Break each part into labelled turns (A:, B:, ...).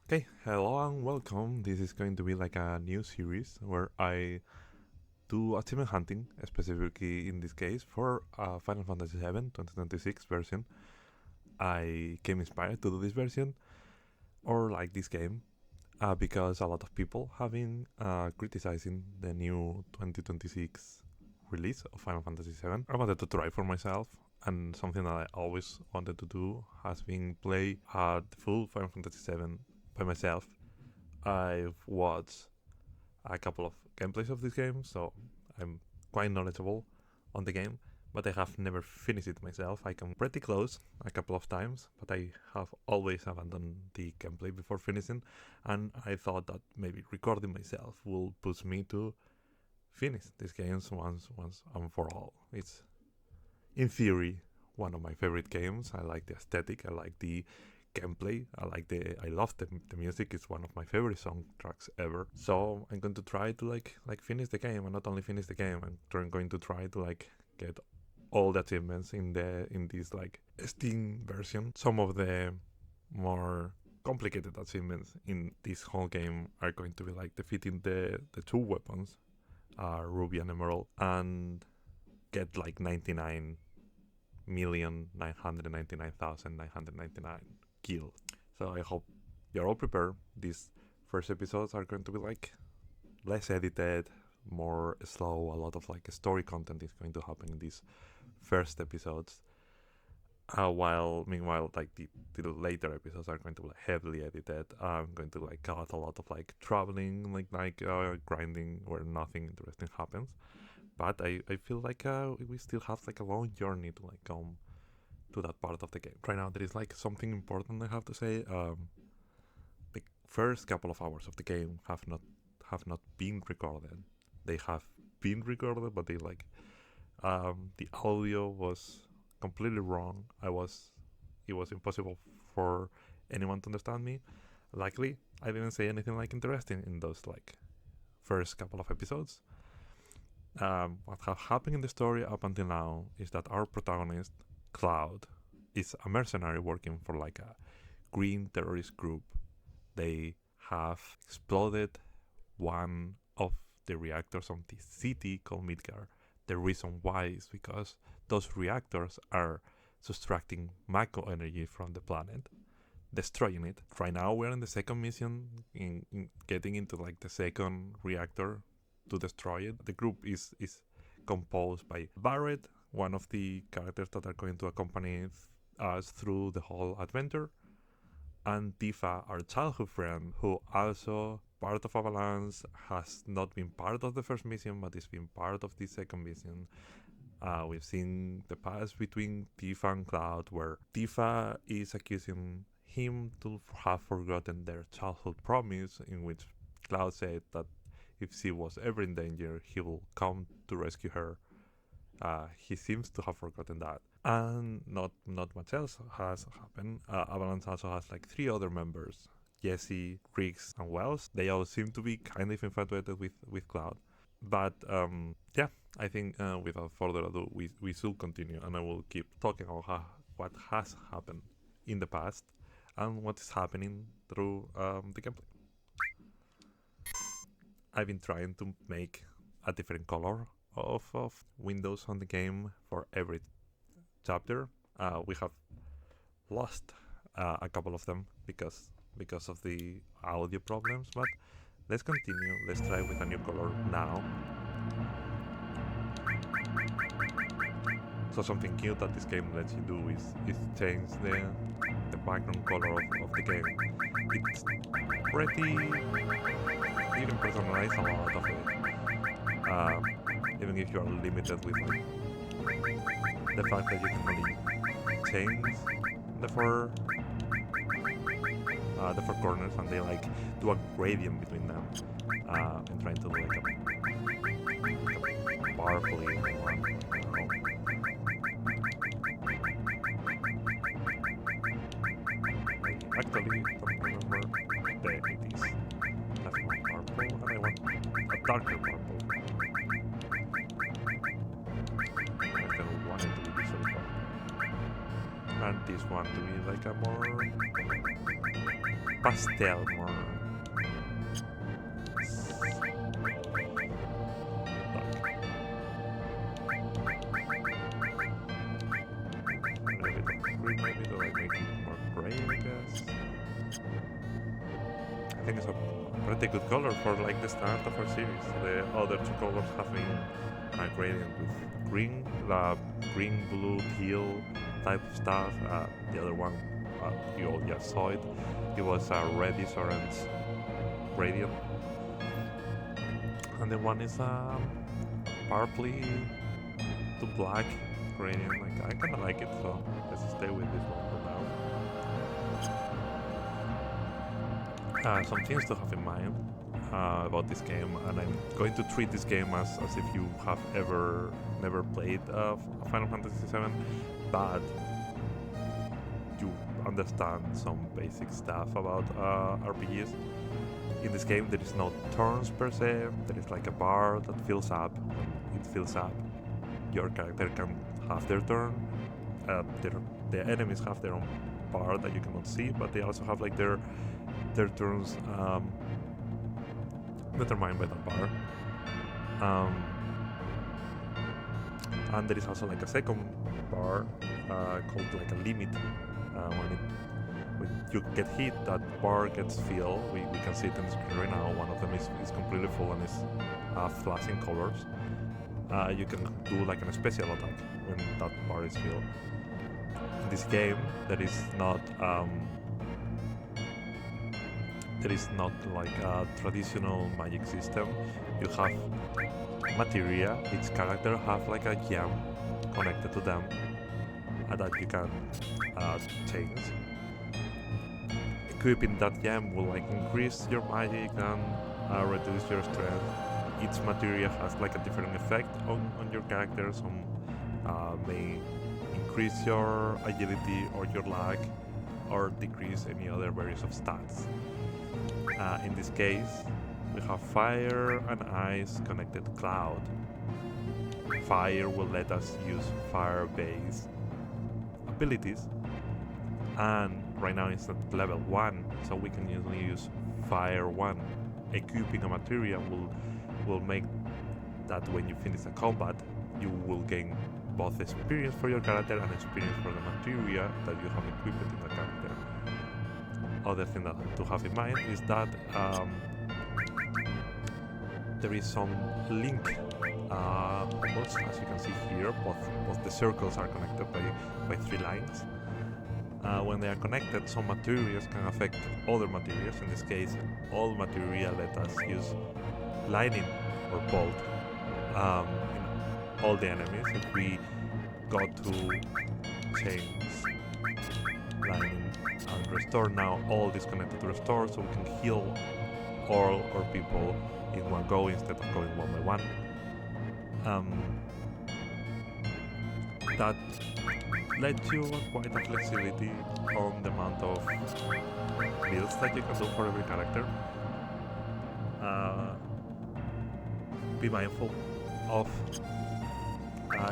A: Okay, hello and welcome. This is going to be like a new series where I do achievement hunting, specifically in this case for Final Fantasy VII 2026 version. I came inspired to do this version or like this game because a lot of people have been criticizing the new 2026 release of Final Fantasy VII. I wanted to try for myself, and something that I always wanted to do has been play the full Final Fantasy VII by myself. I've watched a couple of gameplays of this game, so I'm quite knowledgeable on the game, but I have never finished it myself. I come pretty close a couple of times, but I have always abandoned the gameplay before finishing, and I thought that maybe recording myself will push me to finish these games once and for all. It's, in theory, one of my favorite games. I like the aesthetic, I like the gameplay. I love the music. It's one of my favorite soundtracks ever. So I'm going to try to like finish the game, and not only finish the game. I'm going to try to like get all the achievements in this like Steam version. Some of the more complicated achievements in this whole game are going to be like defeating the two weapons, Ruby and Emerald, and get like 99,999,999 kill. So I hope you're all prepared. These first episodes are going to be like less edited, more slow. A lot of like story content is going to happen in these first episodes. While meanwhile, like the later episodes are going to be like heavily edited. I'm going to like cut a lot of like traveling, grinding where nothing interesting happens. But I feel like we still have like a long journey to like come to that part of the game. Right now, there is like something important I have to say. The first couple of hours of the game have not been recorded. They have been recorded, but they like the audio was completely wrong. It was impossible for anyone to understand me. Luckily, I didn't say anything like interesting in those like first couple of episodes. What have happened in the story up until now is that our protagonist, Cloud, is a mercenary working for like a green terrorist group. They have exploded one of the reactors of the city called Midgar. The reason why is because those reactors are subtracting macro energy from the planet, destroying it. Right now we're in the second mission in getting into like the second reactor to destroy it. The group is composed by Barret, one of the characters that are going to accompany us through the whole adventure, and Tifa, our childhood friend, who also part of Avalanche, has not been part of the first mission, but is been part of the second mission. We've seen the past between Tifa and Cloud, where Tifa is accusing him to have forgotten their childhood promise, in which Cloud said that if she was ever in danger, he will come to rescue her. He seems to have forgotten that. And not much else has happened. Avalanche also has like 3 other members, Jesse, Riggs, and Wells. They all seem to be kind of infatuated with Cloud. But yeah, I think without further ado, we should continue, and I will keep talking about what has happened in the past and what is happening through the gameplay. I've been trying to make a different color of windows on the game for every chapter. We have lost a couple of them because of the audio problems, but let's continue. Let's try with a new color now. So something cute that this game lets you do is change the background color of the game. It's pretty, you can personalize a lot of it. Even if you are limited with like, the fact that you can only change the four corners, and they like do a gradient between them, and trying to do like a purpley one. I actually don't remember. There it is. That's more purple, and I want a darker purple. I don't want it to be so purple. And this one to be like a more pastel, more maybe to like make it more gray, I guess. I think it's a pretty good color for like the start of our series. The other two colors having a gradient with green, green, blue, teal type of stuff. The other one, you all just saw it. It was a reddish orange gradient, and the one is purpley to black gradient. Like I kind of like it, so let's stay with this one for now. Some things to have in mind about this game, and I'm going to treat this game as if you have never played Final Fantasy VII, but you understand some basic stuff about RPGs. In this game, there is no turns per se. There is like a bar that fills up. It fills up. Your character can have their turn. The enemies have their own bar that you cannot see, but they also have like their turns determined by that bar. And there is also like a second bar called like a limit. When you get hit, that bar gets filled. We can see it on the screen right now. One of them is completely full and is flashing colors. You can do like a special attack when that bar is filled. In this game, there is not like a traditional magic system. You have materia. Each character have like a gem connected to them that you can change. Equipping that gem will like increase your magic and reduce your strength. Each materia has like a different effect on your character. Some may increase your agility or your lag, or decrease any other various of stats. In this case, we have fire and ice connected to cloud. Fire will let us use fire-based abilities, and right now it's at level 1, so we can usually use fire 1. Equipping a materia will make that when you finish a combat, you will gain both experience for your character and experience for the materia that you have equipped in the character. Other thing that to have in mind is that there is some link. Almost, as you can see here, both the circles are connected by 3 lines. When they are connected, some materials can affect other materials. In this case, all materia let us use lightning or bolt in all the enemies. If we go to change lightning and restore, now all is connected to restore, so we can heal all our people in one go instead of going one by one. That led to quite a flexibility on the amount of builds that you can do for every character. Be mindful of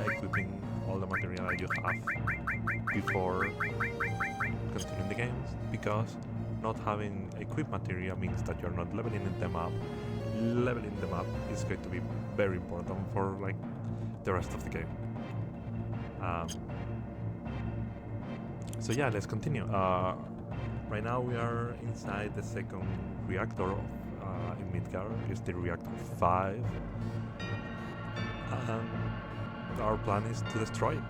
A: equipping all the material that you have before continuing the games, because not having equipped material means that you're not leveling them up. Leveling them up is going to be very important for like the rest of the game. So yeah, let's continue. Right now we are inside the second reactor in Midgar. It's the reactor 5. Our plan is to destroy it.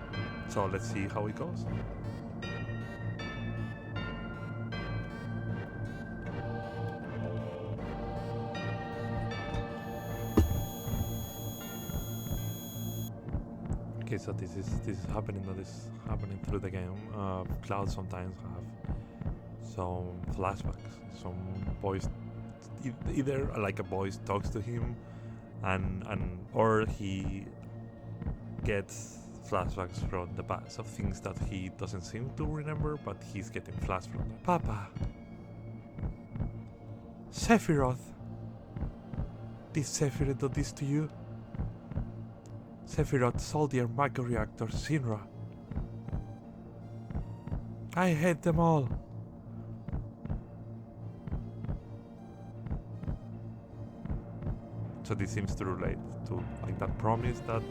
A: So let's see how it goes. Okay, so this is happening. That is happening through the game. Cloud sometimes have some flashbacks. Some voice, either like a voice talks to him, or he gets flashbacks from the past of things that he doesn't seem to remember, but he's getting flashed from them. Papa, Sephiroth, did Sephiroth do this to you? Sephiroth sold your micro reactor, Shinra. I hate them all. So this seems to relate to like that promise that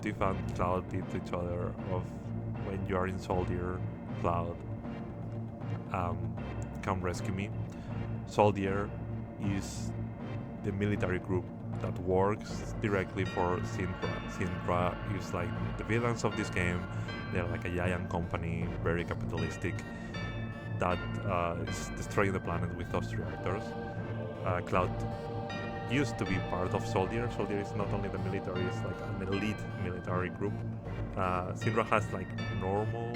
A: Tifa and Cloud did to each other of when you are in Soldier, Cloud, come rescue me. Soldier is the military group that works directly for Sintra. Sintra is like the villains of this game. They're like a giant company, very capitalistic, that is destroying the planet with those reactors. Cloud used to be part of Soldier. Soldier is not only the military, it's like an elite military group. Sintra has like normal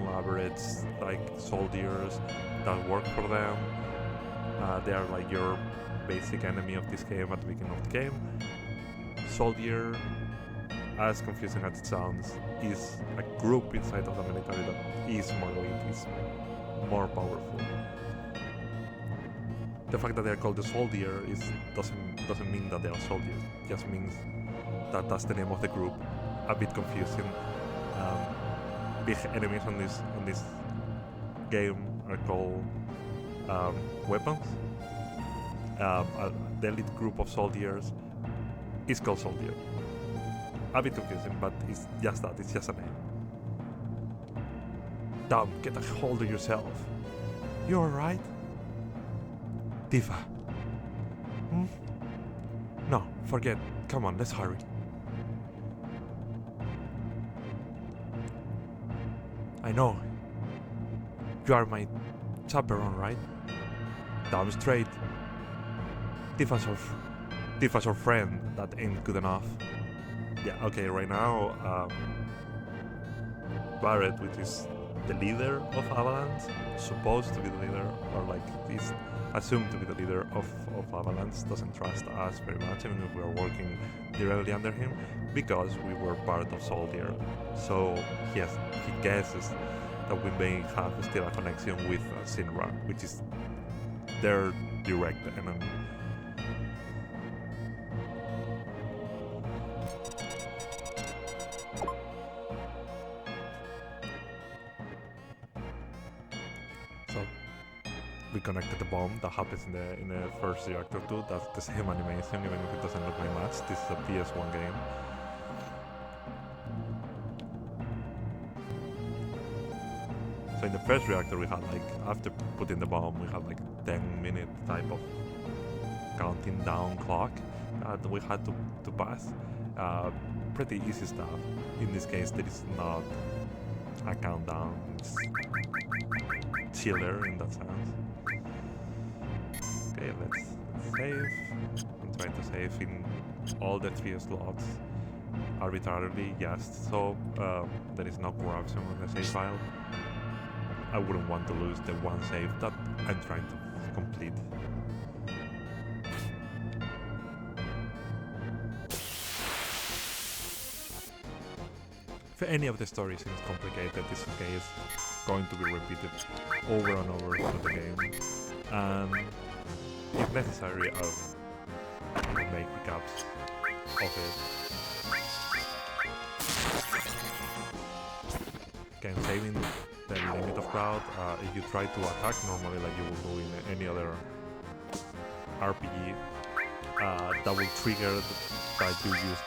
A: average like soldiers that work for them. They are like your basic enemy of this game at the beginning of the game. Soldier, as confusing as it sounds, is a group inside of the military that is more elite, is more powerful. The fact that they are called the Soldier doesn't mean that they are soldiers. It just means that that's the name of the group. A bit confusing. Big enemies on this game are called weapons. The elite group of soldiers is called Soldier. A bit confusing, but it's just that. It's just a name. Damn, get a hold of yourself. You alright? Tifa. No, forget. Come on, let's hurry. I know. You are my chaperone, right? Damn straight. Tifa's your friend. That ain't good enough. Yeah, okay, right now, Barret, which is the leader of Avalanche, supposed to be the leader, or like is assumed to be the leader of Avalanche, doesn't trust us very much, even if we are working directly under him, because we were part of Soldier. So he guesses that we may have still a connection with Sinra, which is their direct enemy. So we connected the bomb that happens in the first reactor too. That's the same animation, even if it doesn't look like much. This is a PS1 game. So in the first reactor we had like, after putting the bomb, we had like 10-minute type of counting down clock that we had to pass. Pretty easy stuff. In this case there is not a countdown, it's chiller in that sense. Okay, let's save. I'm trying to save in all the 3 slots arbitrarily, yes, so there is no corruption on the save file. I wouldn't want to lose the one save that I'm trying to complete. If any of the story seems complicated, this game is going to be repeated over and over through the game. And if necessary, I'll make recaps of it. Again, saving the limit of crowd. If you try to attack normally like you will do in any other RPG, that will trigger that you use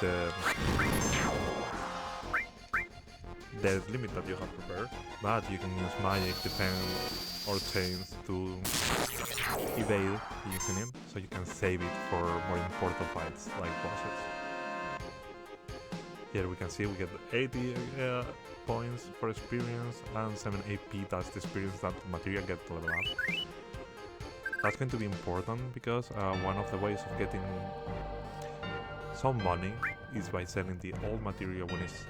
A: the limit that you have prepared, but you can use magic, defense, or chains to evade using it, so you can save it for more important fights like bosses. Here we can see we get 80 points for experience and 7 AP, that's the experience that material gets to level up. That's going to be important because one of the ways of getting some money is by selling the old material when it's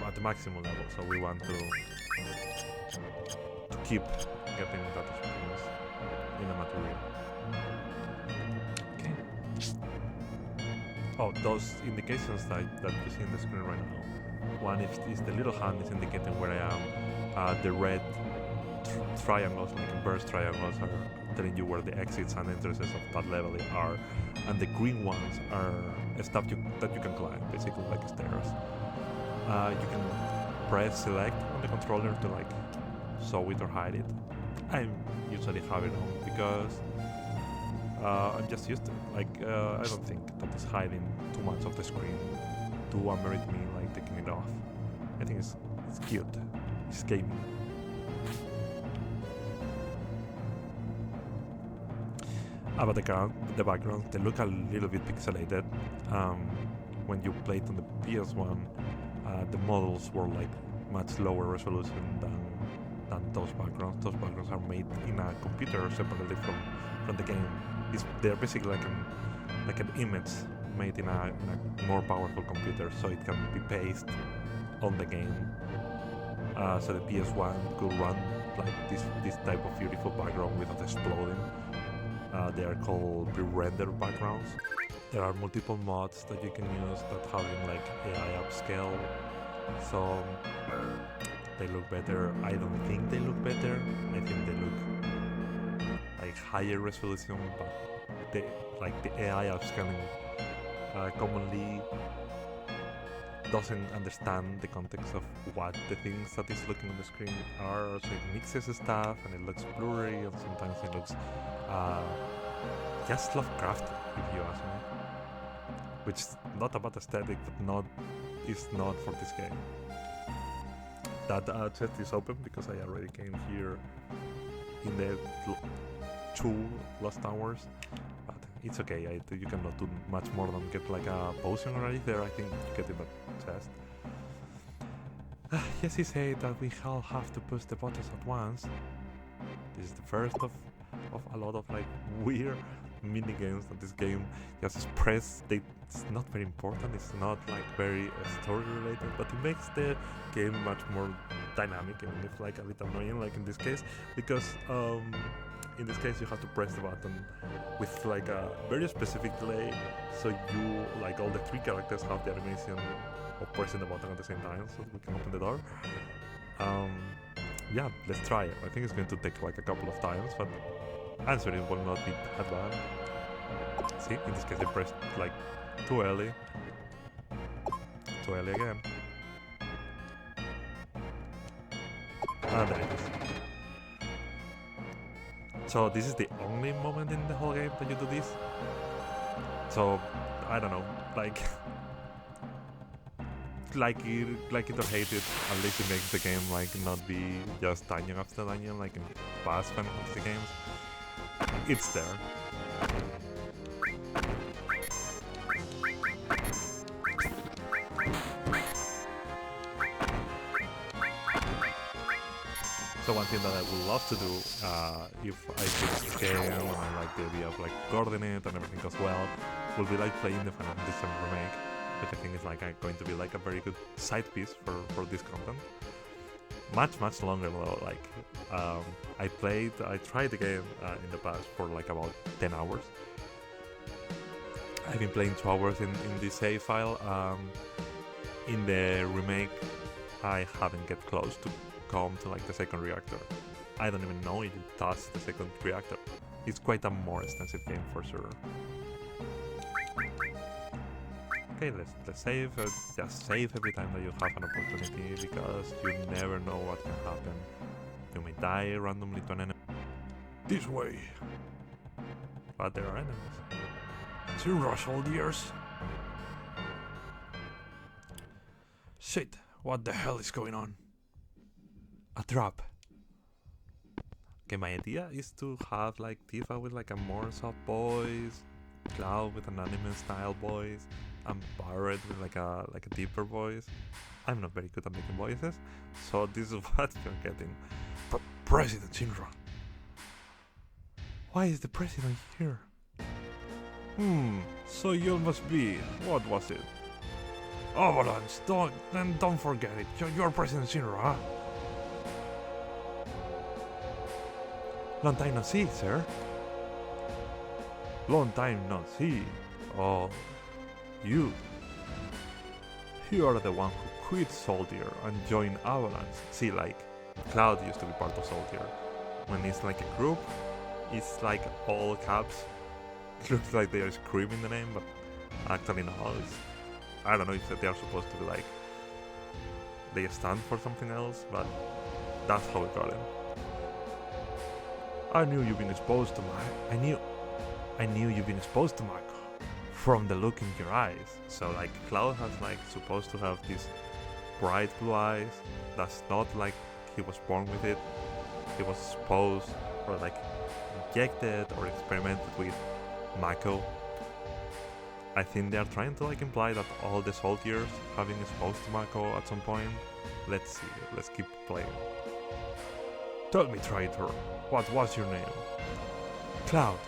A: at the maximum level, so we want to keep getting that experience in the material. Okay. Oh, those indications that you see on the screen right now. One is the little hand is indicating where I am. The red triangles, like burst triangles, are telling you where the exits and entrances of that level are, and the green ones are stuff that you can climb, basically like stairs. You can press select on the controller to like show it or hide it. I usually have it on because I'm just used to it. Like, I don't think that is hiding too much of the screen to merit me like taking it off. I think it's cute. It's gaming. But the backgrounds, they look a little bit pixelated. When you played on the PS1, the models were like much lower resolution than those backgrounds. Those backgrounds are made in a computer separately from the game. They're basically like an image made in a more powerful computer, so it can be pasted on the game. So the PS1 could run like this type of beautiful background without exploding. They are called pre-rendered backgrounds. There are multiple mods that you can use that having like AI upscale, so they look better. I don't think they look better. I think they look like higher resolution, but the AI upscaling commonly doesn't understand the context of what the things that is looking on the screen are, so it mixes stuff and it looks blurry, and sometimes it looks just Lovecraft, if you ask me. Which is not about aesthetic, but is not for this game. That chest is open because I already came here in the 2 last hours, but it's okay. You cannot do much more than get like a potion already there. I think you get in that chest. Yes, he said that we all have to push the buttons at once. This is the first of a lot of like weird mini games that this game just press. It's not very important. It's not like very story related, but it makes the game much more dynamic, even if like a bit annoying, like in this case, because in this case you have to press the button with like a very specific delay, so you like all the 3 characters have the animation of pressing the button at the same time, so we can open the door. Yeah, let's try it. I think it's going to take like a couple of times, but answering will not be that bad. See, in this case I pressed like too early. Too early again. And there it is. So this is the only moment in the whole game that you do this. So I don't know, like it or hate it, at least it makes the game like not be just dungeon after dungeon like in past Final Fantasy games. It's there. So one thing that I would love to do, if I could scale and I like the idea of like coordinate and everything goes well, will be like playing the Final Fantasy VII Remake, which I think is like going to be like a very good side piece for this content. Much longer though. Like I tried the game in the past for like about 10 hours. I've been playing 2 hours in this save file. In the remake, I haven't get close to come to like the second reactor. I don't even know if it does the second reactor. It's quite a more extensive game for sure. Okay, let's save. Just save every time that you have an opportunity, because you never know what can happen. You may die randomly to an enemy. This way. But there are enemies. Zero soldiers. Shit, what the hell is going on? A trap. Okay, my idea is to have like Tifa with like a more soft voice, Cloud with an anime style voice, and Barret with like a deeper voice. I'm not very good at making voices, so this is what you're getting. President Shinra. Why is the president here? So you must be. What was it? Avalanche. Don't forget it. You're President Shinra, huh? Long time no see, sir. Long time no see. Oh, you are the one who quit Soldier and joined Avalanche. See, like, Cloud used to be part of Soldier. When it's like a group, it's like all caps. It looks like they are screaming the name, but actually no. I don't know if they are supposed to be like, they stand for something else, but that's how we got it. I knew you've been exposed to I knew you've been exposed to Mako from the look in your eyes. So like Cloud has like supposed to have these bright blue eyes. That's not like he was born with it. He was exposed or like injected or experimented with Mako. I think they are trying to like imply that all the soldiers have been exposed to Mako at some point. Let's see, let's keep playing. Tell me, traitor, what was your name? Cloud.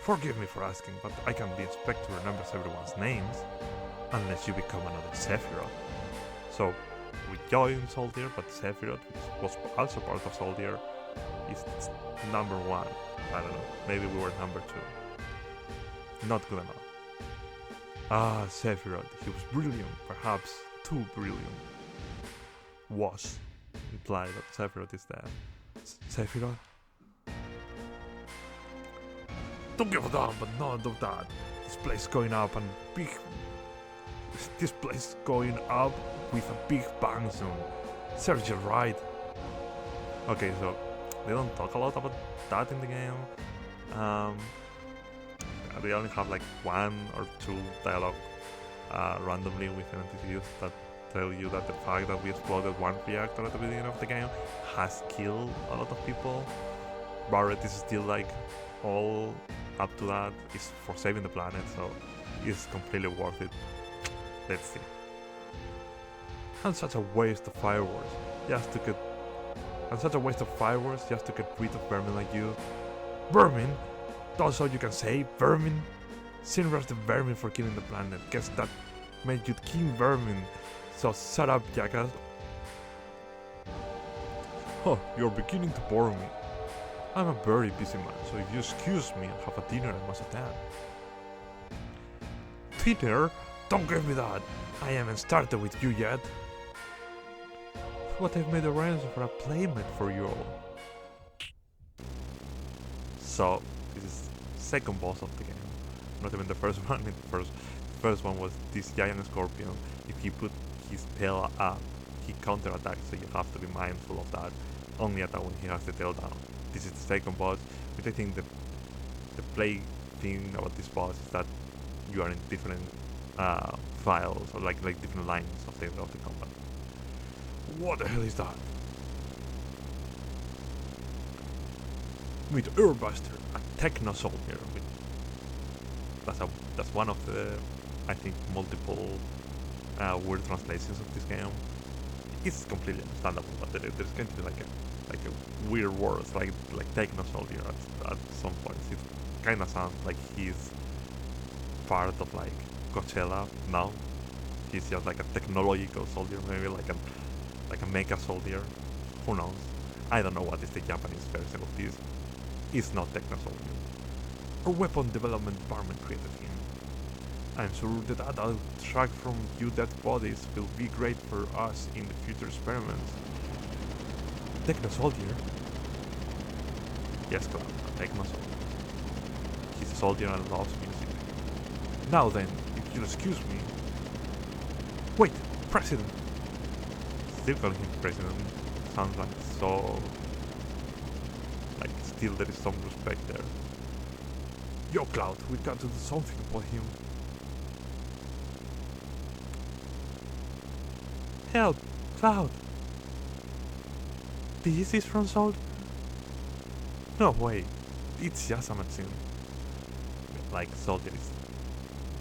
A: Forgive me for asking, but I can't be expected to remember everyone's names unless you become another Sephiroth. So, we joined Soldier, but Sephiroth, which was also part of Soldier, is number 1. I don't know, maybe we were number 2. Not good enough. Ah, Sephiroth, he was brilliant, perhaps too brilliant. Was implied that Sephiroth is dead. Sephiroth? Don't give a damn, but none of that. This place going up and big. This place going up with a big bang soon. Serge, you're right. Okay, so they don't talk a lot about that in the game. They only have like 1 or 2 dialogue randomly with NPCs that tell you that the fact that we exploded 1 reactor at the beginning of the game has killed a lot of people. Barret is still like all up to that. It's for saving the planet, so it's completely worth it. Let's see. And such a waste of fireworks just to get rid of vermin like you. Vermin? That's all you can say, vermin? Sinra's the vermin for killing the planet. Guess that made you king vermin. So shut up, jackass. Oh, you're beginning to bore me. I'm a very busy man, so if you excuse me, I'll have a dinner I must attend. Dinner? Don't give me that! I haven't started with you yet. But I've made arrangements for a playmate for you all. So, this is the second boss of the game. Not even the first one. The first one was this giant scorpion. If you put his tail up, he counterattacks, so you have to be mindful of that. Only attack when he has the tail down. This is the second boss, which I think the play thing about this boss is that you are in different files or like different lines of the combat. What the hell is that? With Urbuster, a Techno Soldier. That's one of the, I think, multiple weird translations of this game. It's completely understandable, but there's going to be like a weird words like Techno Soldier at some points. It kind of sounds like he's part of like Coachella now. He's just like a technological soldier, maybe like a mecha soldier. Who knows? I don't know what is the Japanese version of this. It's not Techno Soldier. Our weapon development department created him. I'm sure that adult track from you dead bodies will be great for us in the future experiments. Techno Soldier? Yes, Cloud, a Techno Soldier. He's a soldier and loves music. Now then, if you'll excuse me... Wait, President! Still calling him President sounds like so... Like, still there is some respect there. Yo, Cloud, we got to do something about him. Help! Cloud! This is from Soldier? No way, it's just a machine. Like, Soldier is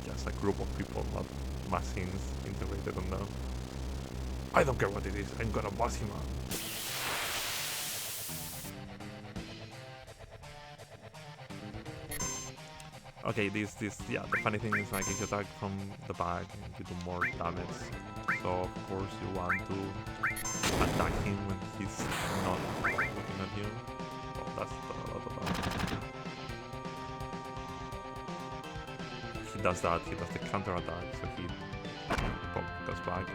A: just a group of people, not machines integrated on them. I don't care what it is, I'm gonna boss him up. Okay, yeah, the funny thing is like if you attack from the back, you do more damage. So of course you want to attack him when he's not looking at you. Well, that's a lot of damage. He does that, he does the counter attack, so he goes back.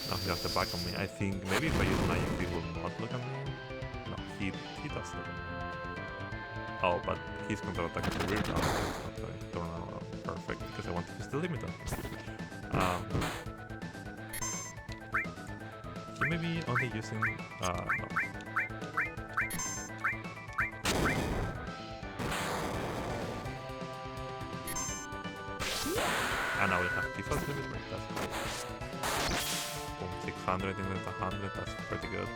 A: Now he has the back on me. I think maybe if I use magic he will not look at me. No, he does look at me. Oh, but his counter attack is weird now. Okay, turn around. Perfect, because I want to use the limiter. He may be only using no. And now we have default limit rate. That's cool. 600 in the 100. That's pretty good.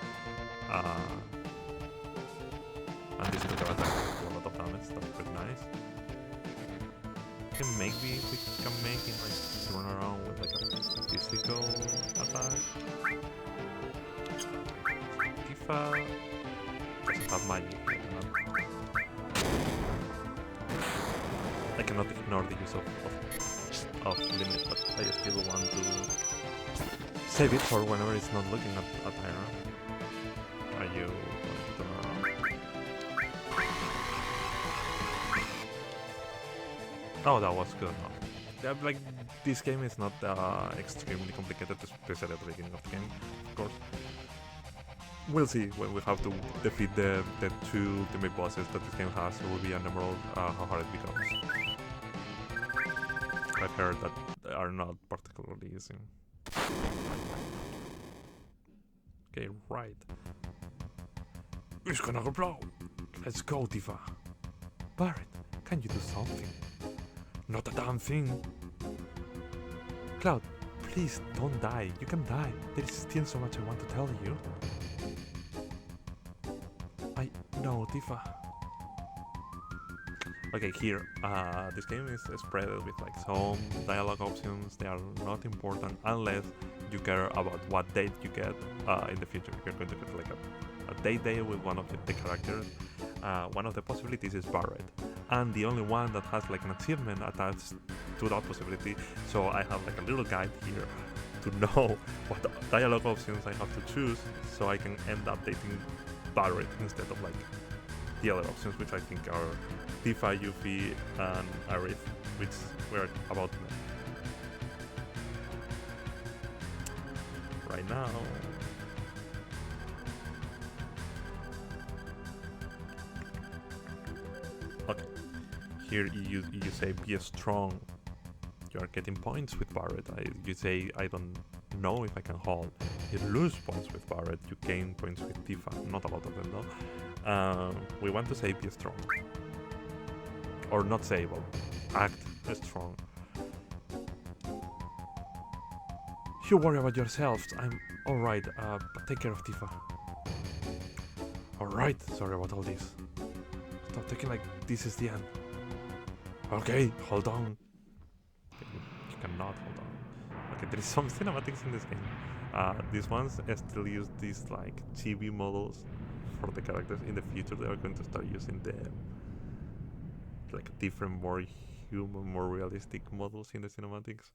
A: And this is attack do a lot of damage. That's pretty nice. Maybe we can make it like run around with like a physical attack. Tifa doesn't have magic. I cannot ignore the use of limit, but I still want to save it for whenever it's not looking at Iron. Are you going to turn around? Oh, that was good enough. Yeah, like, this game is not extremely complicated, especially at the beginning of the game, of course. We'll see when we have to defeat the two ultimate bosses that this game has, Ruby and Emerald, how hard it becomes. I've heard that they are not particularly easy. Okay, right. It's gonna blow. Let's go, Tifa. Barret, can you do something? Not a damn thing. Cloud, please don't die. You can die. There is still so much I want to tell you. I know, Tifa. Okay, here, this game is spread with like some dialogue options. They are not important unless you care about what date you get in the future. You're going to get like a day with one of the characters. One of the possibilities is Barret, and the only one that has like an achievement attached to that possibility. So I have like a little guide here to know what dialogue options I have to choose, so I can end up dating Barret instead of like the other options, which I think are Tifa, Yuffie, and Aerith, which we're about to know. Right now. Okay. Here you say be strong. You are getting points with Barret. You say I don't know if I can hold. You lose points with Barret. You gain points with Tifa. Not a lot of them though. We want to say be strong. Or not say, but act strong. You worry about yourselves. I'm alright, but take care of Tifa. Alright, sorry about all this. Stop taking like this is the end. Okay, hold on. You cannot hold on. Okay, there is some cinematics in this game. These ones still use these like chibi models for the characters. In the future they are going to start using the like different, more human, more realistic models in the cinematics.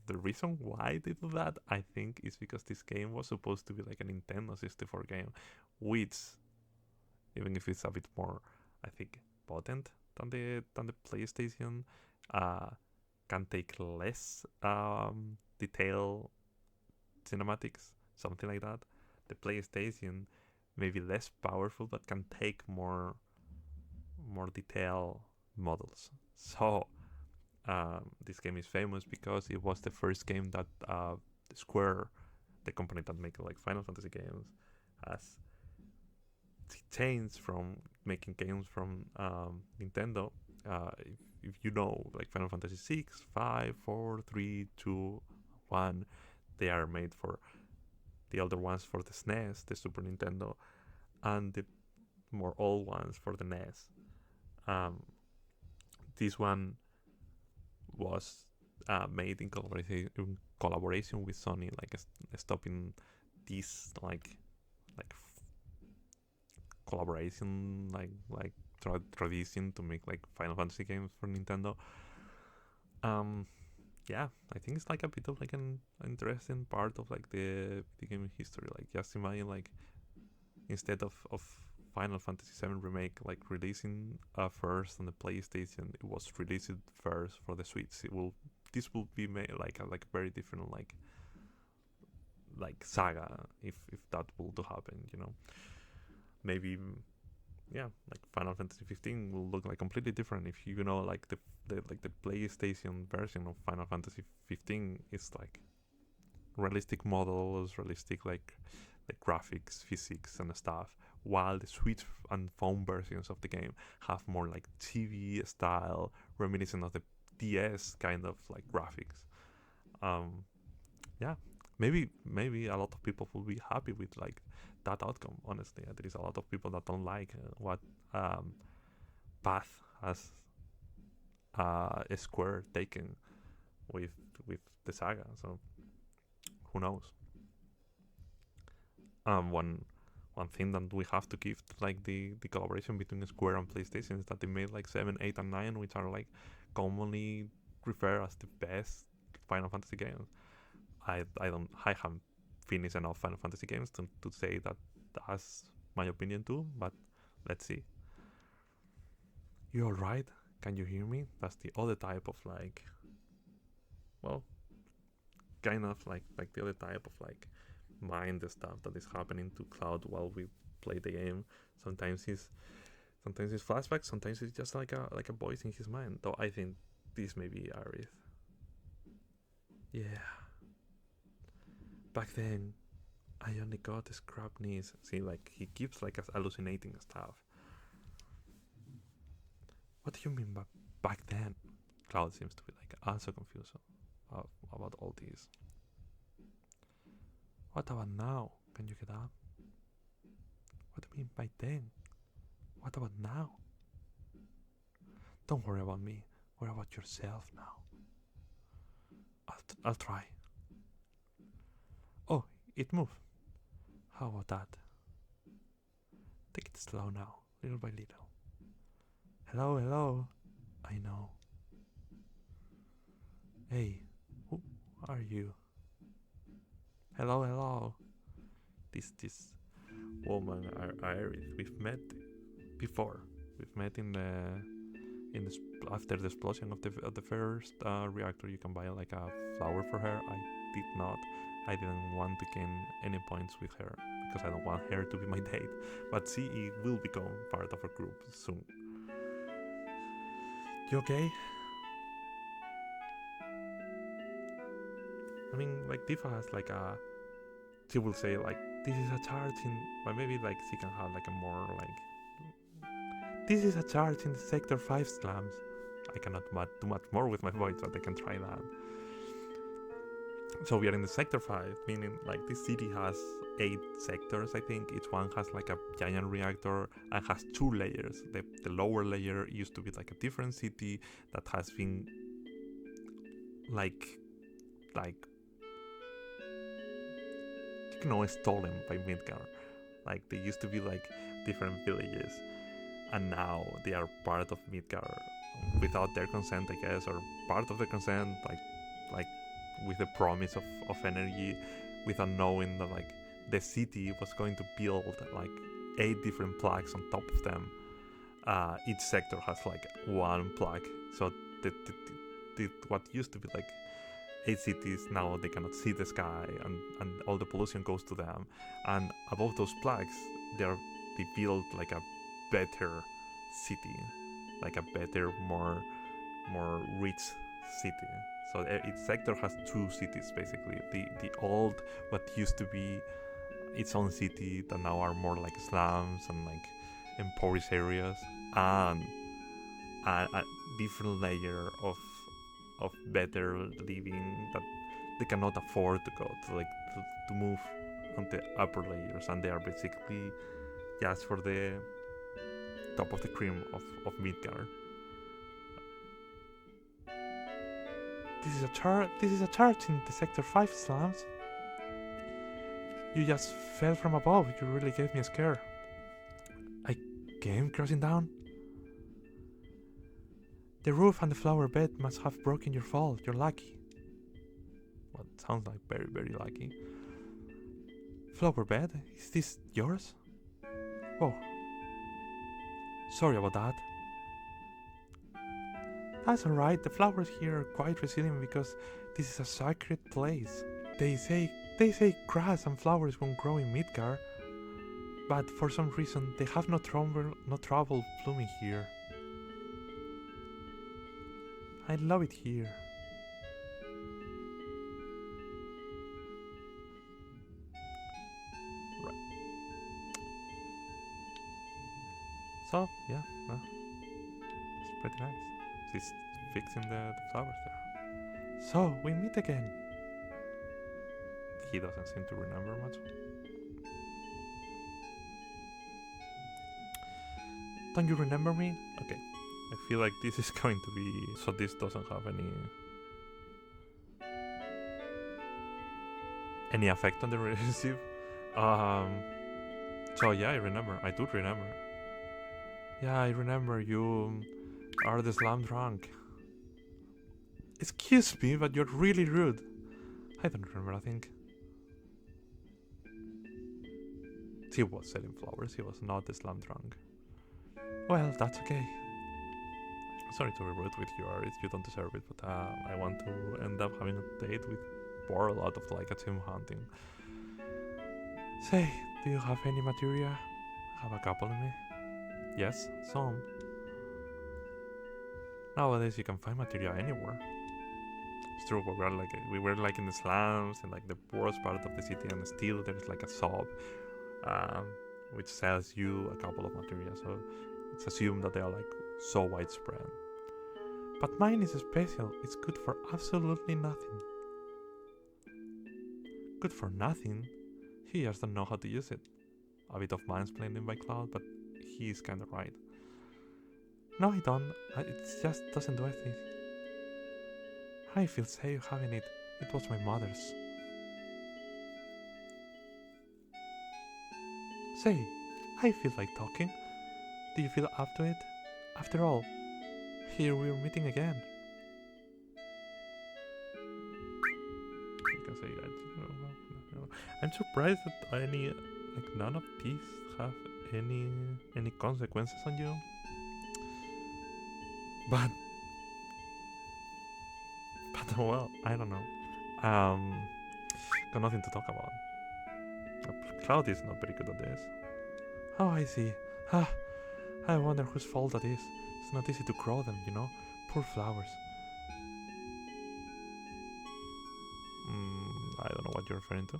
A: The reason why they do that, I think, is because this game was supposed to be like a Nintendo 64 game, which, even if it's a bit more, I think, potent than the PlayStation, can take less detail cinematics, something like that. The PlayStation may be less powerful, but can take more detail models. So this game is famous because it was the first game that Square, the company that makes like Final Fantasy games, has changed from making games from Nintendo. If you know, like Final Fantasy 6, 5, 4, 3, 2, 1, they are made for the older ones for the SNES, the Super Nintendo, and the more old ones for the NES. This one was made in collaboration with Sony, like stopping this like collaboration like tradition to make like Final Fantasy games for Nintendo. Yeah, I think it's like a bit of like an interesting part of like the video game history. Like just imagine like instead of Final Fantasy VII Remake like releasing first on the PlayStation, it was released first for the Switch. This will be made like a very different like saga if that will to happen, you know. Maybe yeah, like Final Fantasy 15 will look like completely different if you know like the PlayStation version of Final Fantasy 15 is like realistic models, realistic like graphics, physics and stuff, while the Switch and phone versions of the game have more like TV style, reminiscent of the DS kind of like graphics. Yeah, maybe a lot of people will be happy with like that outcome. Honestly, there is a lot of people that don't like what path has a Square taken with with the saga. So who knows? One thing that we have to give like the collaboration between Square and PlayStation is that they made like 7, 8, and 9, which are like commonly referred as the best Final Fantasy games. I haven't finished enough Final Fantasy games to say that that's my opinion too, but let's see. You alright? Can you hear me? That's the other type of like, well, kind of like the other type of like mind stuff that is happening to Cloud while we play the game. Sometimes it's flashbacks. Sometimes it's just like a voice in his mind. Though I think this may be Aerith. Yeah. Back then, I only got scrap knees. See, like he keeps like hallucinating stuff. What do you mean by back then? Cloud seems to be like also confused about all these. What about now? Can you get up? What do you mean by then? What about now? Don't worry about me. Worry about yourself now. I'll try. Oh, it moved. How about that? Take it slow now, little by little. Hello, hello. I know. Hey, who are you? Hello, hello. This woman, Iris. We've met before. We've met after the explosion of the first reactor. You can buy like a flower for her. I did not. I didn't want to gain any points with her because I don't want her to be my date. But she will become part of our group soon. You okay? I mean, like Tifa has like she will say like this is a charge in, but maybe like she can have like a more like this is a charge in the Sector 5 slums. I cannot do much more with my voice, but I can try that. So we are in the Sector 5, meaning like this city has 8 sectors, I think. Each one has like a giant reactor and has 2 layers. The lower layer used to be like a different city that has been like stolen by Midgar. Like they used to be like different villages, and now they are part of Midgar without their consent, I guess, or part of the consent, like with the promise of energy, without knowing that like the city was going to build like 8 different plaques on top of them. Each sector has like 1 plaque, so what used to be like 8 cities, now they cannot see the sky, and all the pollution goes to them. And above those plaques, they build like a better city, like a better, more rich city. So each sector has 2 cities basically. The old, what used to be its own city, that now are more like slums and like impoverished areas, and a different layer of better living that they cannot afford to go to move on the upper layers, and they are basically just for the top of the cream of Midgar. This is a charge in the Sector 5 slums. You just fell from above. You really gave me a scare. I came crashing down. The roof and the flower bed must have broken your fall. You're lucky. Well, it sounds like very, very lucky. Flower bed? Is this yours? Oh. Sorry about that. That's alright. The flowers here are quite resilient because this is a sacred place. They say grass and flowers won't grow in Midgar, but for some reason they have no trouble blooming here. I love it here. Right. So, yeah, it's pretty nice. She's fixing the flowers there. So, we meet again. he doesn't seem to remember much. Don't you remember me? Okay. I feel like this is going to be... So this doesn't have any effect on the relationship. So yeah, I remember. I do remember. Yeah, I remember you are the slam drunk. Excuse me, but you're really rude. I don't remember, I think. He was selling flowers, he was not the slam drunk. Well, that's okay. Sorry to be rude with you, if you don't deserve it, but I want to end up having a date with Bor, a lot of like a team hunting. Say, do you have any materia? Have a couple of me? Yes, some. Nowadays you can find materia anywhere. It's true, but we were like in the slums and like the worst part of the city, and still there's like a shop which sells you a couple of materia, so it's assumed that they are like so widespread. But mine is special. It's good for absolutely nothing. Good for nothing? He just don't know how to use it. A bit of mansplaining by Cloud, but he's kinda right. No, I don't. It just doesn't do anything. I feel safe having it. It was my mother's. Say, I feel like talking. Do you feel up to it? After all, here we're meeting again. You can say that. I'm surprised that none of these have any consequences on you. But well, I don't know. Got nothing to talk about. Cloud is not very good at this. Oh, I see. I wonder whose fault that is. It's not easy to grow them, you know? Poor flowers. I don't know what you're referring to.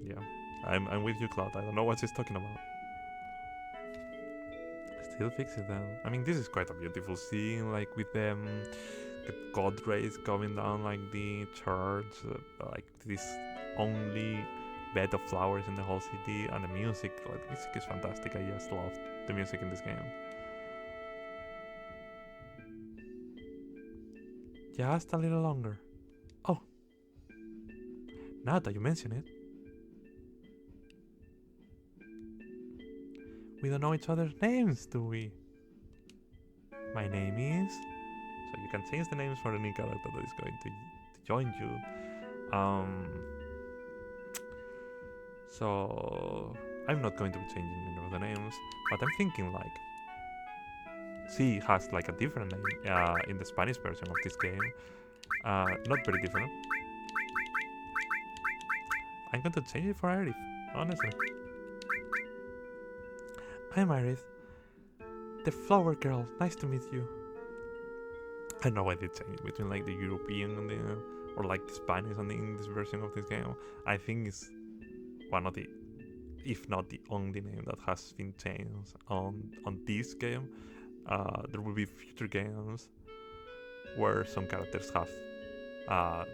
A: Yeah, I'm with you, Cloud. I don't know what she's talking about. Still fix it then. I mean, this is quite a beautiful scene, like with the god rays coming down like the church, like this only bed of flowers in the whole city, and the music. Like, the music is fantastic. I just love the music in this game. Just a little longer. Oh, now that you mention it. We don't know each other's names, do we? My name is... So you can change the names for any character that is going to join you. So I'm not going to be changing any of the names, but I'm thinking like... she has like a different name in the Spanish version of this game. Not very different. I'm going to change it for Arif, honestly. I'm Iris, the flower girl. Nice to meet you. I know why they changed between like the European and the or like the Spanish and the English version of this game. I think it's one of the, if not the only name that has been changed on this game. There will be future games where some characters have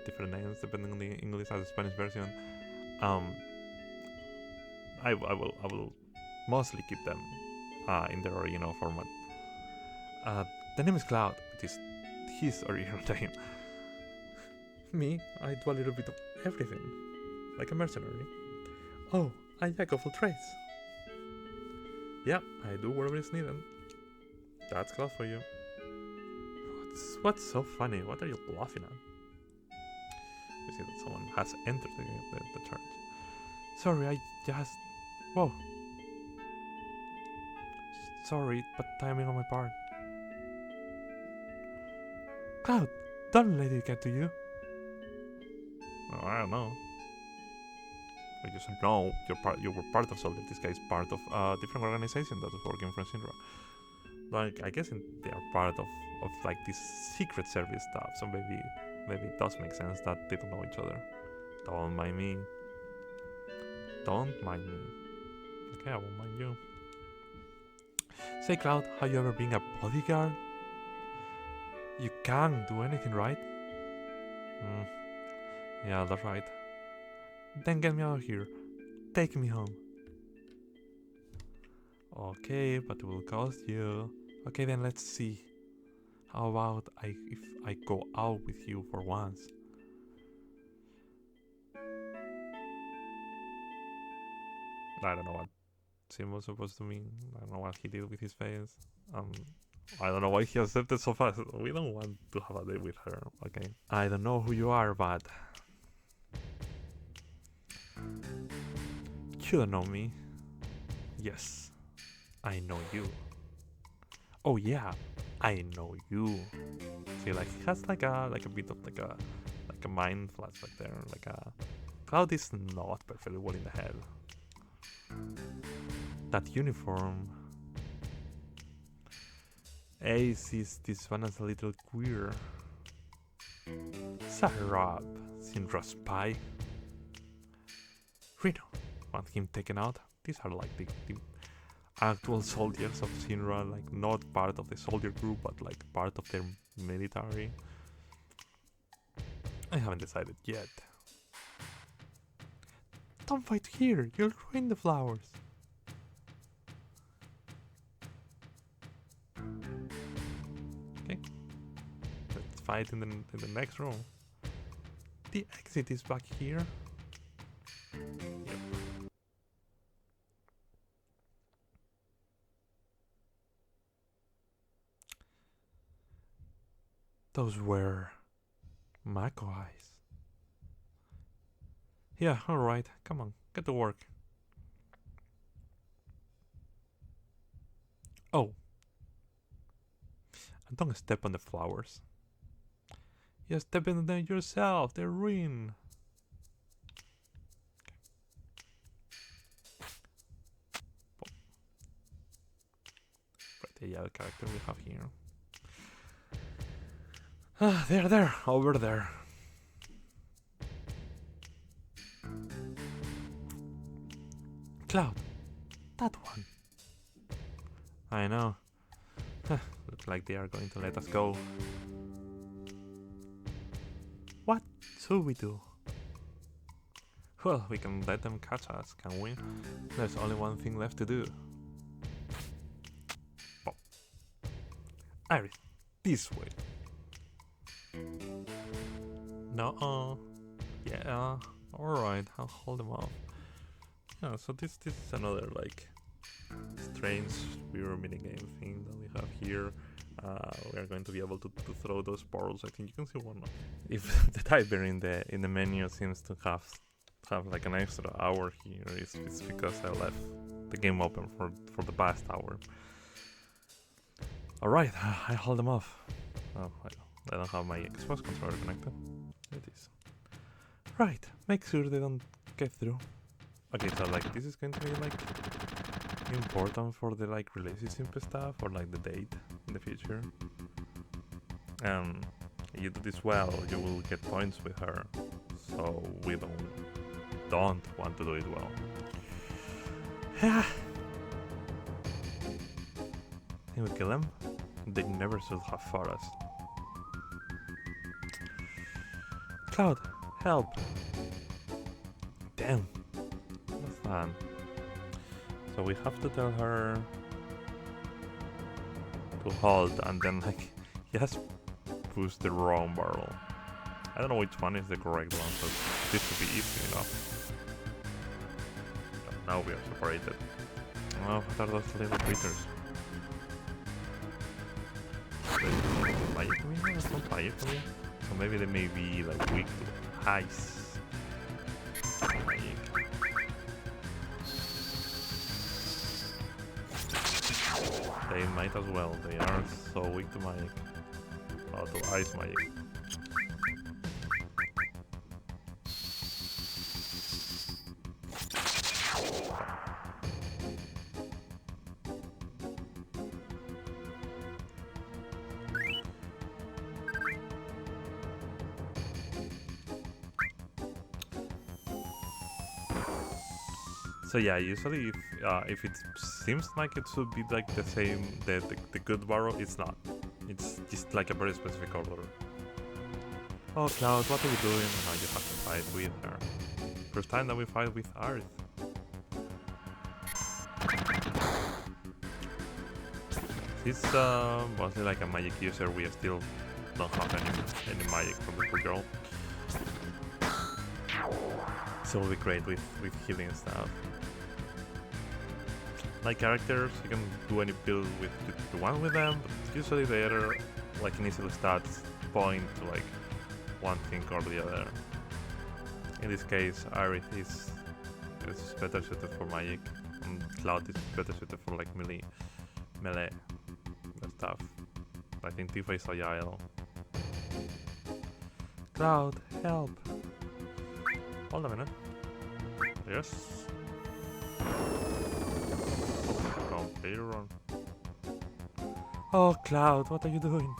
A: different names depending on the English and the Spanish version. I will mostly keep them in their original format. The name is Cloud, which is his original name. Me, I do a little bit of everything, like a mercenary. Oh, a jack of all trades. Yeah, I do whatever is needed. That's Cloud for you. What's so funny? What are you laughing at? We see that someone has entered the church. Sorry, I just... Whoa. Sorry, but timing on my part. Cloud, don't let it get to you. Oh, I don't know. I just know you were part of Soldier. This guy is part of a different organization that was working for Shinra. Like, I guess they are part of like this secret service stuff. So maybe it does make sense that they don't know each other. Don't mind me. Don't mind me. Okay, I won't mind you. Say, Cloud, have you ever been a bodyguard? You can't do anything, right? Yeah, that's right. Then get me out of here. Take me home. Okay, but it will cost you. Okay, then let's see. How about if I go out with you for once? I don't know what Sim was supposed to mean. I don't know what he did with his face. I don't know why he accepted so fast. We don't want to have a date with her, okay? I don't know who you are, but you don't know me. Yes, I know you. Oh yeah, I know you. See, like he has like a bit of like a mind flashback there. Like a Cloud is not perfectly well in the head. That uniform. Ace is this one is a little queer. Sarab, Sindra's spy. Reno, want him taken out? These are like the actual soldiers of Sinra, like not part of the soldier group, but like part of their military. I haven't decided yet. Don't fight here, you'll ruin the flowers. Okay, let's fight in the next room. The exit is back here. Yep. Those were Mako eyes. Yeah, alright, come on, get to work. Oh. And don't step on the flowers. You step in them yourself, they're ruined. Right, the other character we have here. Ah, there, over there. Cloud, that one. I know. Looks like they are going to let us go. What should we do? Well, we can let them catch us, can we? There's only one thing left to do. Pop. Iris, this way. No. Yeah. Alright, I'll hold them off. Yeah, so this is another like strange mirror minigame thing that we have here. We are going to be able to throw those portals. I think you can see one. If the timer in the menu seems to have like an extra hour here, it's because I left the game open for the past hour. Alright, I hold them off. Oh, I don't have my Xbox controller connected. There it is. Right, make sure they don't get through. Okay, so like this is going to be like important for the like relationship stuff or like the date in the future. You do this well, you will get points with her. So we don't want to do it well. Yeah. Can we kill them? They never should have fought us. Cloud, help! Damn. That's fun. So we have to tell her to hold and then like yes, push the wrong barrel. I don't know which one is the correct one, so this should be easy enough. But now we are separated. Oh, what are those little creatures? Fire for me? No, that's not fire for me. So maybe they may be like weak to ice. They might as well, they are so weak to magic. Well, to ice magic. So yeah, usually if it seems like it should be like the same, the good barrel, it's not. It's just like a very specific order. Oh Cloud, what are you doing? Now you have to fight with her. First time that we fight with Arith. He's mostly like a magic user. We still don't have any magic from the poor girl. So it'll be great with healing and stuff. Like characters, you can do any build with you want with them, but usually they are like initial stats point to like one thing or the other. In this case, Aerith is better suited for magic, and Cloud is better suited for like melee stuff. I think Tifa is agile. Cloud, help! Hold a minute. Yes. Complete wrong. Oh, Cloud, what are you doing?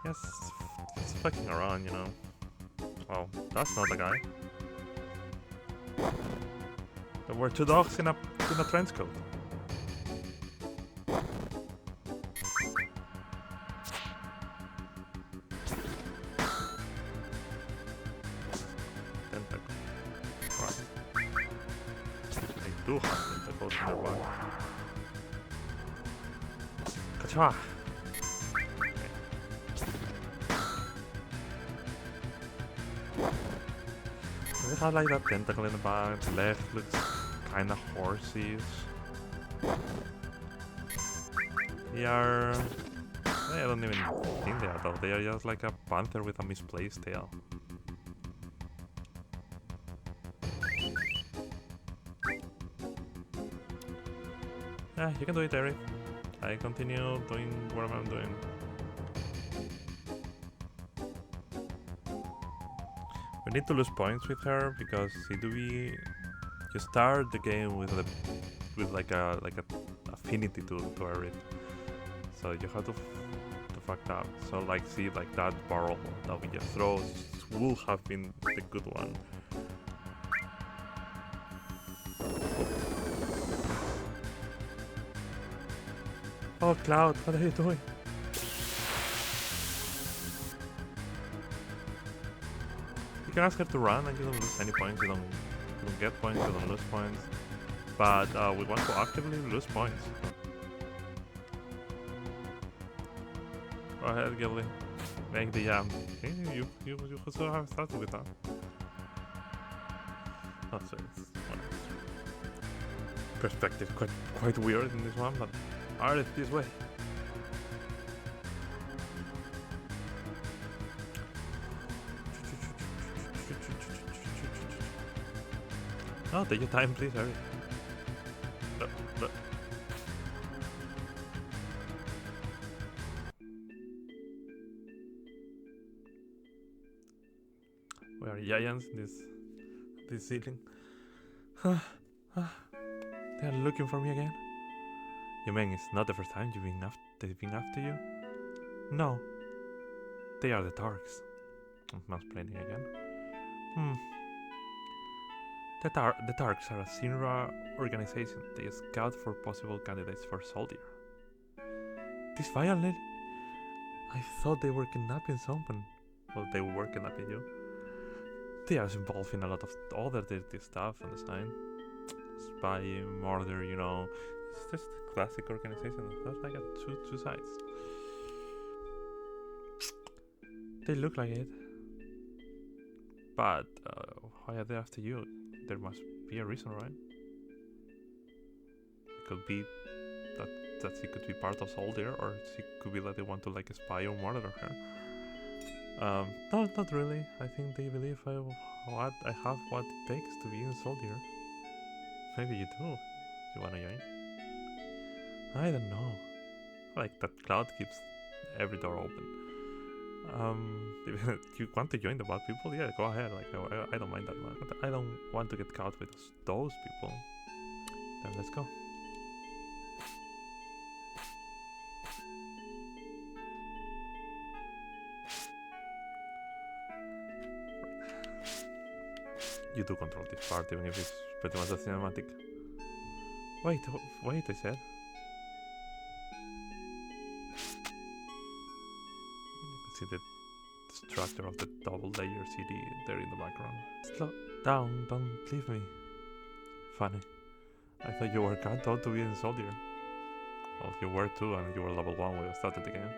A: Yes, it's fucking around, you know. Well, that's not the guy. There were two dogs in a trench coat. Tentacle. Right. They do have tentacles in their back. Kacha! They have like that tentacle in the back, the leg looks kinda horsey. They are... I don't even think they are though, they are just like a panther with a misplaced tail. Yeah, you can do it, Eric. I continue doing whatever I'm doing. We need to lose points with her because you start the game with like a affinity to Aerith, so you have to fuck up. So like see like that barrel that we just throw will have been the good one. Oh Cloud, what are you doing? You can ask her to run and you don't lose any points, you don't get points, you don't lose points. But we want to actively lose points. Go ahead, Gilly. Make the jump. You also have started with that. Oh, so it's perspective quite weird in this one, but Aerith this way. Oh, take your time, please, Aerith. We are giants in this ceiling. They are looking for me again. You mean it's not the first time they've been after you? No. They are the Tarks. I'm mansplaining again. The Tarks are a Sinra organization. They scout for possible candidates for soldier. This violin? I thought they were kidnapping someone. Well, they were kidnapping you. They are involved in a lot of other dirty stuff on the side. Spying, murder, you know. It's just a classic organization. It has like two sides. They look like it. But why are they after you? There must be a reason, right? It could be that she could be part of Soldier, or she could be that they want to like spy or murder her. No, not really. I think they believe I have what it takes to be in Soldier. Maybe you do. You wanna join? I don't know. Like that Cloud keeps every door open. If you want to join the bad people, yeah, go ahead. Like I don't mind that much. But I don't want to get caught with those people. Then let's go. You do control this part, even if it's pretty much a cinematic. Wait, I said. You can see the structure of the double-layer city there in the background. Slow down, don't leave me. Funny. I thought you were countdown to being a soldier. Well, you were too, and you were level 1 when we started the game.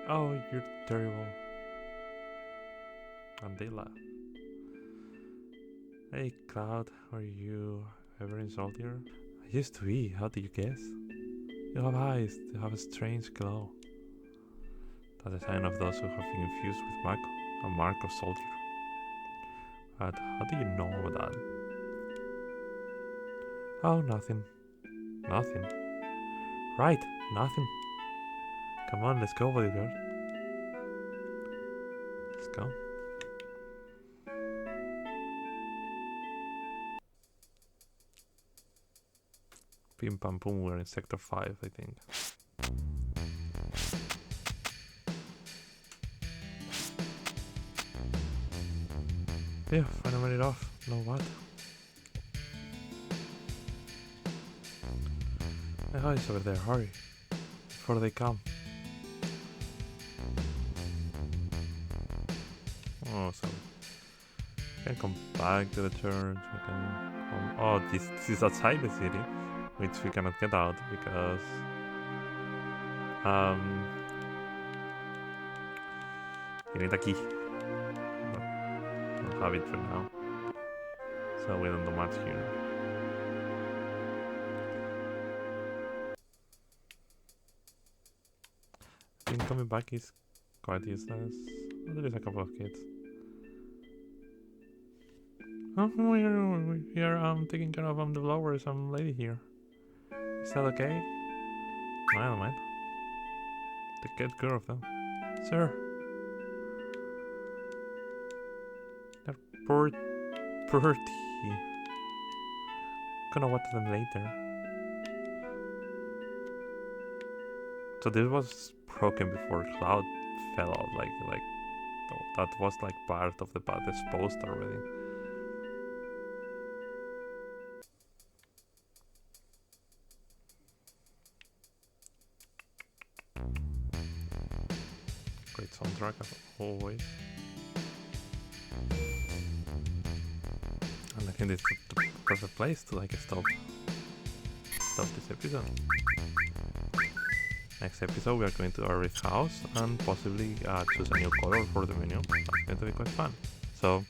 A: Oh, you're terrible. And they laugh. Hey, Cloud, are you ever in soldier? I used to be. How did you guess? You have eyes. They have a strange glow. That's a sign of those who have been infused with Mako, a mark of soldier. But how do you know that? Oh, nothing. Nothing. Right, nothing. Come on, let's go, bodyguard. Let's go. Pim pam pum, we're in sector 5, I think. Yeah, finally made it off. No what? The guy is over there, hurry. Before they come. Oh, so we can come back to the church. We can come. Oh, this is outside the city, which we cannot get out because you need a key. But we don't have it for now, so we don't do much here. I think coming back is quite useless. Oh, there is a couple of kids. Oh, we're here, taking care of the blowers, some lady here. Is that okay? Well, man. Take care of them. Sir. They're pretty. Gonna watch them later. So this was broken before Cloud fell out, like that was like part of the disposed already. Great soundtrack as always. And I think it's the perfect place to like stop this episode. Next episode we are going to Ari's house and possibly choose a new color for the menu. That's going to be quite fun. So